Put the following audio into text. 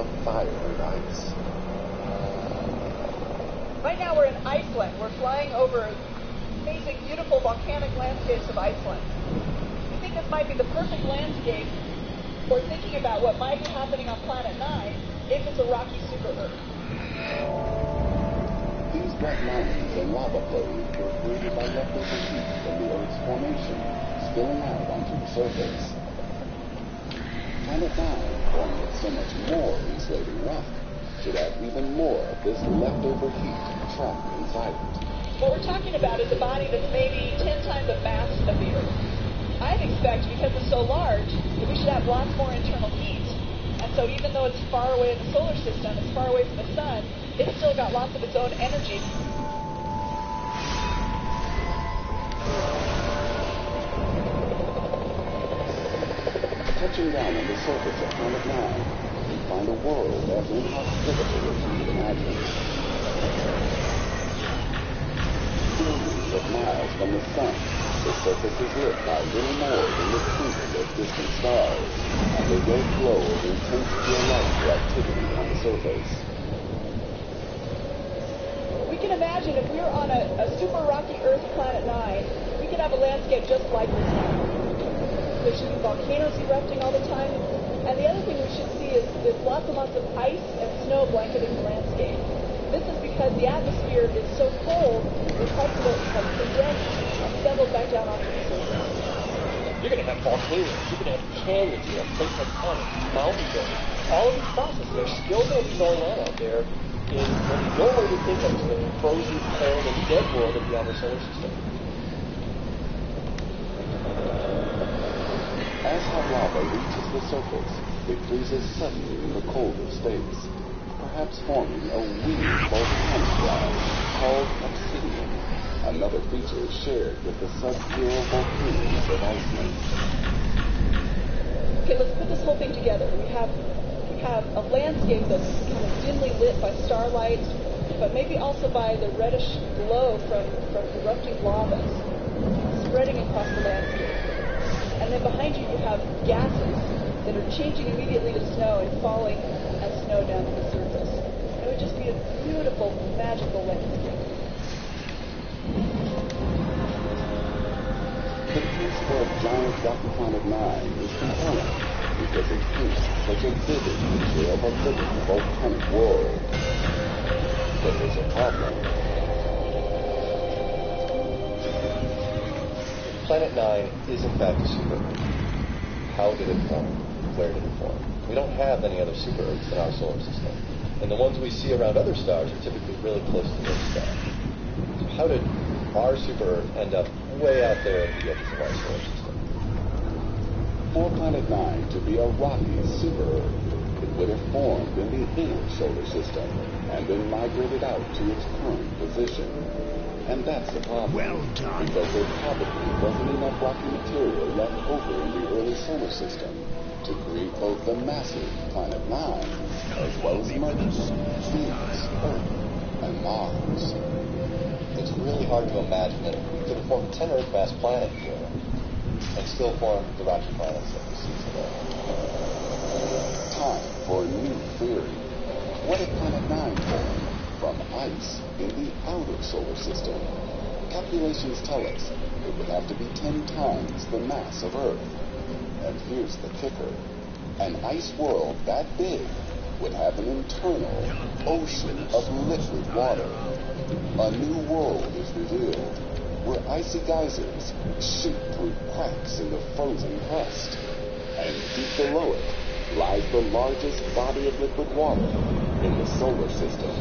of fire and ice. Right now we're in Iceland. We're flying over amazing, beautiful volcanic landscapes of Iceland. We think this might be the perfect landscape for thinking about what might be happening on Planet 9 if it's a rocky super Earth. These wet mountains and lava flows were created by leftover heat from the Earth's formation, spilling out onto the surface. Planet 9, formed with so much more insulating rock, should have even more of this leftover heat trapped inside it. What we're talking about is a body that's maybe 10 times the mass of the Earth. I'd expect, because it's so large, that we should have lots more internal heat. And so even though it's far away in the solar system, it's far away from the sun, it's still got lots of its own energy. Touching down on the surface of Planet 9, we find a world as inhospitable as you can imagine. Billions of miles from the sun, the surface is lit by little more than the twinkle of distant stars, and a red glow of intense geological activity on the surface. We can imagine if we were on a super rocky Earth, Planet 9, we could have a landscape just like this one. There should be volcanoes erupting all the time. And the other thing we should see is there's lots and lots of ice and snow blanketing the landscape. This is because the atmosphere is so cold that parts of it have condensed and settled back down onto the surface. You're going to have volcanoes, you're going to have canyons, you have plate tectonics, mountain building. All of these processes are still going to be going on out there in what we normally would think of as the frozen, cold, and dead world of the outer solar system. As hot lava reaches the surface, it freezes suddenly in the colder states, perhaps forming a weird volcanic cloud called obsidian, another feature shared with the sub-zero volcanoes of Iceland. Okay, let's put this whole thing together. We have a landscape that's kind of dimly lit by starlight, but maybe also by the reddish glow from erupting lavas spreading across the landscape. And then behind you have gases that are changing immediately to snow and falling as snow down to the surface. It would just be a beautiful, magical landscape. The case for a giant rocky Planet 9 is compelling because it paints such a vivid picture of a living volcanic world. But there's a problem. Planet 9 is in fact a super Earth. How did it form? Where did it form? We don't have any other super Earths in our solar system. And the ones we see around other stars are typically really close to their star. So how did our super Earth end up way out there at the edges of our solar system? For Planet 9 to be a rocky super Earth, it would have formed in the inner solar system and then migrated out to its current position. And that's the problem. Well done. Because there probably wasn't enough rocky material left over in the early solar system to create both the massive Planet 9 as well as Mercury, Venus, Earth, and Mars. It's really hard to imagine that we could have formed 10 Earth-mass planets here and still formed the rocky planets that we see today. Time for a new theory. What if Planet 9 formed from ice in the outer solar system? Calculations tell us it would have to be 10 times the mass of Earth. And here's the kicker. An ice world that big would have an internal ocean of liquid water. A new world is revealed, where icy geysers shoot through cracks in the frozen crust. And deep below it lies the largest body of liquid water in the solar system.